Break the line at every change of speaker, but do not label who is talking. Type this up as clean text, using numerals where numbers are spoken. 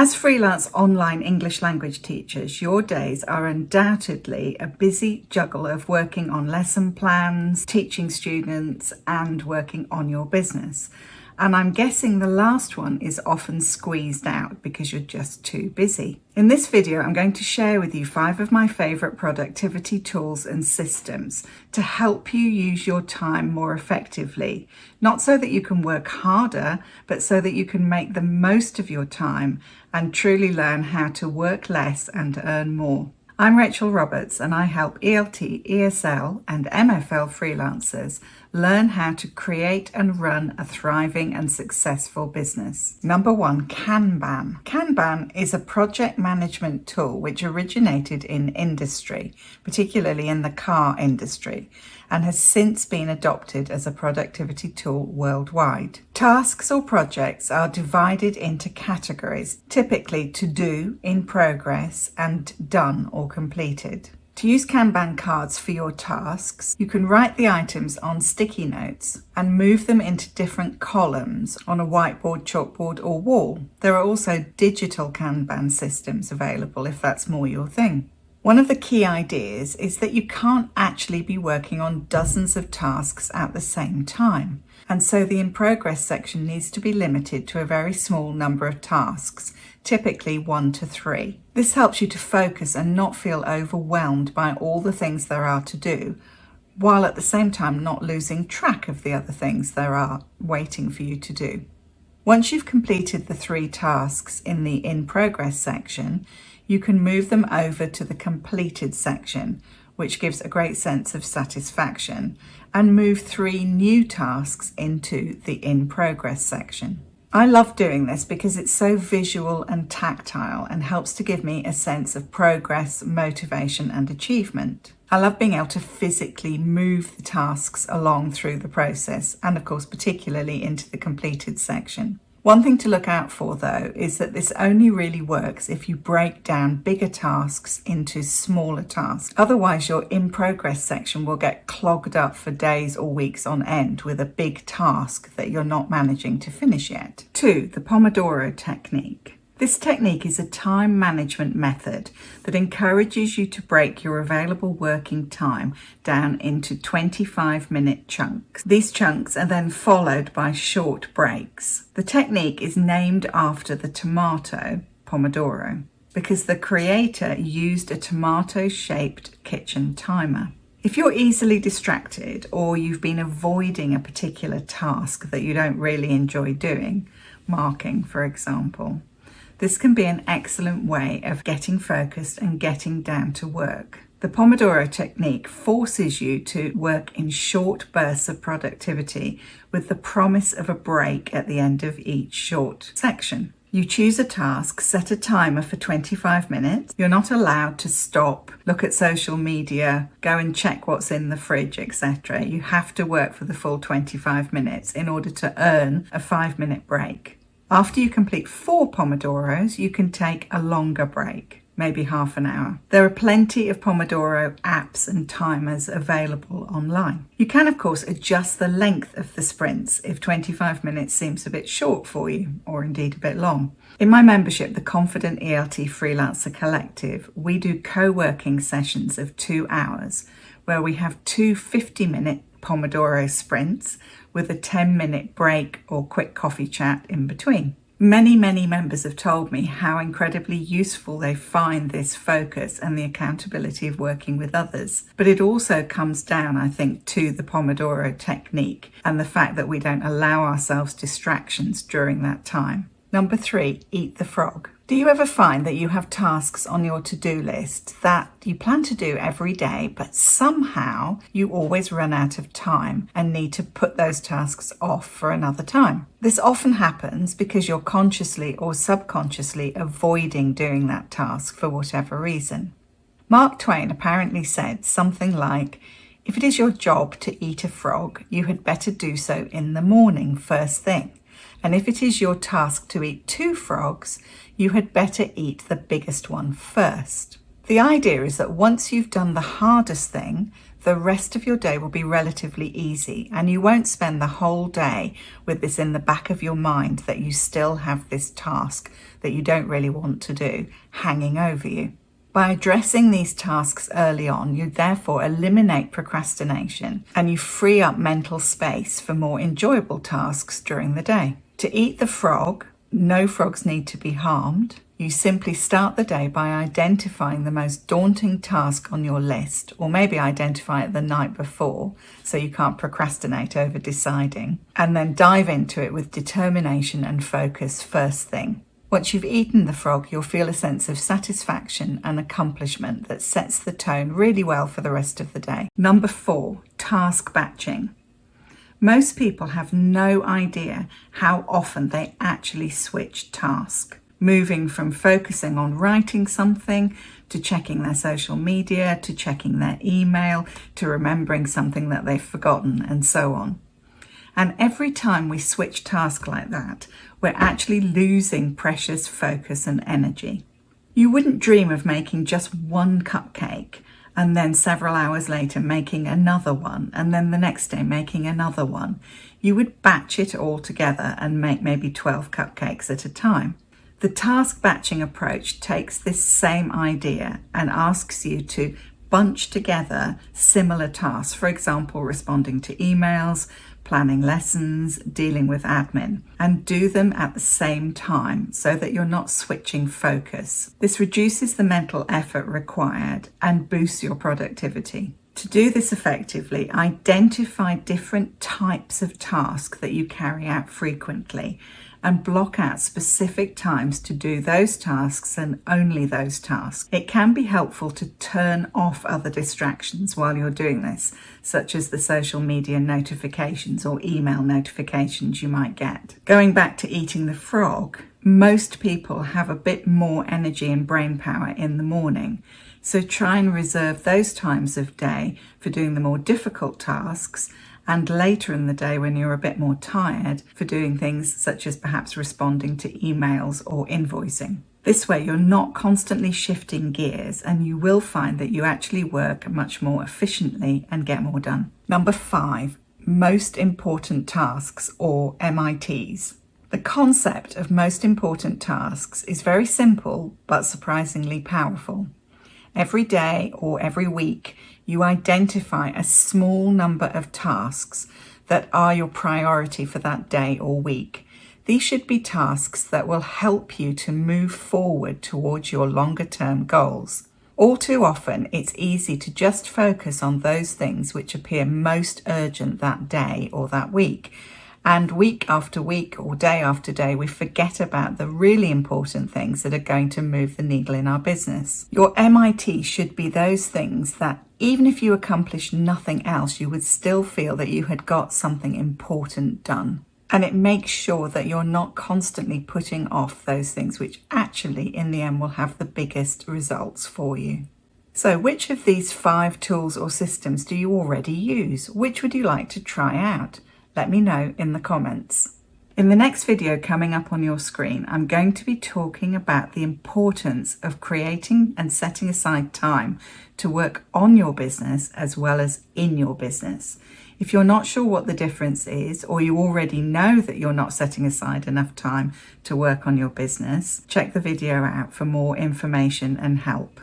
As freelance online English language teachers, your days are undoubtedly a busy juggle of working on lesson plans, teaching students, and working on your business. And I'm guessing the last one is often squeezed out because you're just too busy. In this video, I'm going to share with you 5 of my favorite productivity tools and systems to help you use your time more effectively. Not so that you can work harder, but so that you can make the most of your time and truly learn how to work less and earn more. I'm Rachel Roberts, and I help ELT, ESL and MFL freelancers learn how to create and run a thriving and successful business. Number 1, Kanban. Kanban is a project management tool which originated in industry, particularly in the car industry, and has since been adopted as a productivity tool worldwide. Tasks or projects are divided into categories, typically to do, in progress, and done or completed. To use Kanban cards for your tasks, you can write the items on sticky notes and move them into different columns on a whiteboard, chalkboard, or wall. There are also digital Kanban systems available if that's more your thing. One of the key ideas is that you can't actually be working on dozens of tasks at the same time. And so the in progress section needs to be limited to a very small number of tasks, typically 1 to 3. This helps you to focus and not feel overwhelmed by all the things there are to do, while at the same time not losing track of the other things there are waiting for you to do. Once you've completed the 3 tasks in the in progress section, you can move them over to the completed section, which gives a great sense of satisfaction, and move 3 new tasks into the in progress section. I love doing this because it's so visual and tactile and helps to give me a sense of progress, motivation, and achievement. I love being able to physically move the tasks along through the process, and of course particularly into the completed section. One thing to look out for, though, is that this only really works if you break down bigger tasks into smaller tasks. Otherwise, your in-progress section will get clogged up for days or weeks on end with a big task that you're not managing to finish yet. 2, the Pomodoro Technique. This technique is a time management method that encourages you to break your available working time down into 25-minute chunks. These chunks are then followed by short breaks. The technique is named after the tomato, Pomodoro, because the creator used a tomato-shaped kitchen timer. If you're easily distracted or you've been avoiding a particular task that you don't really enjoy doing, marking for example, this can be an excellent way of getting focused and getting down to work. The Pomodoro Technique forces you to work in short bursts of productivity with the promise of a break at the end of each short section. You choose a task, set a timer for 25 minutes. You're not allowed to stop, look at social media, go and check what's in the fridge, etc. You have to work for the full 25 minutes in order to earn a 5-minute break. After you complete 4 Pomodoros, you can take a longer break, maybe half an hour. There are plenty of Pomodoro apps and timers available online. You can, of course, adjust the length of the sprints if 25 minutes seems a bit short for you, or indeed a bit long. In my membership, the Confident ELT Freelancer Collective, we do co-working sessions of 2 hours, where we have 2 50-minute Pomodoro sprints with a 10-minute break or quick coffee chat in between. Many members have told me how incredibly useful they find this focus and the accountability of working with others. But it also comes down, I think, to the Pomodoro Technique and the fact that we don't allow ourselves distractions during that time. Number 3, eat the frog. Do you ever find that you have tasks on your to-do list that you plan to do every day, but somehow you always run out of time and need to put those tasks off for another time? This often happens because you're consciously or subconsciously avoiding doing that task for whatever reason. Mark Twain apparently said something like, "If it is your job to eat a frog, you had better do so in the morning first thing. And if it is your task to eat 2 frogs, you had better eat the biggest one first." The idea is that once you've done the hardest thing, the rest of your day will be relatively easy, and you won't spend the whole day with this in the back of your mind that you still have this task that you don't really want to do hanging over you. By addressing these tasks early on, you therefore eliminate procrastination and you free up mental space for more enjoyable tasks during the day. To eat the frog, no frogs need to be harmed. You simply start the day by identifying the most daunting task on your list, or maybe identify it the night before so you can't procrastinate over deciding, and then dive into it with determination and focus first thing. Once you've eaten the frog, you'll feel a sense of satisfaction and accomplishment that sets the tone really well for the rest of the day. Number 4, task batching. Most people have no idea how often they actually switch task, moving from focusing on writing something to checking their social media, to checking their email, to remembering something that they've forgotten, and so on. And every time we switch tasks like that, we're actually losing precious focus and energy. You wouldn't dream of making just one cupcake and then several hours later making another one, and then the next day making another one. You would batch it all together and make maybe 12 cupcakes at a time. The task batching approach takes this same idea and asks you to bunch together similar tasks, for example, responding to emails, planning lessons, dealing with admin, and do them at the same time so that you're not switching focus. This reduces the mental effort required and boosts your productivity. To do this effectively, identify different types of tasks that you carry out frequently and block out specific times to do those tasks and only those tasks. It can be helpful to turn off other distractions while you're doing this, such as the social media notifications or email notifications you might get. Going back to eating the frog, most people have a bit more energy and brain power in the morning. So try and reserve those times of day for doing the more difficult tasks, and later in the day when you're a bit more tired for doing things such as perhaps responding to emails or invoicing. This way you're not constantly shifting gears, and you will find that you actually work much more efficiently and get more done. Number 5, most important tasks, or MITs. The concept of most important tasks is very simple but surprisingly powerful. Every day or every week, you identify a small number of tasks that are your priority for that day or week. These should be tasks that will help you to move forward towards your longer term goals. All too often, it's easy to just focus on those things which appear most urgent that day or that week. And week after week or day after day, we forget about the really important things that are going to move the needle in our business. Your MIT should be those things that even if you accomplish nothing else, you would still feel that you had got something important done. And it makes sure that you're not constantly putting off those things which actually in the end will have the biggest results for you. So which of these 5 tools or systems do you already use? Which would you like to try out? Let me know in the comments. In the next video coming up on your screen, I'm going to be talking about the importance of creating and setting aside time to work on your business as well as in your business. If you're not sure what the difference is, or you already know that you're not setting aside enough time to work on your business, check the video out for more information and help.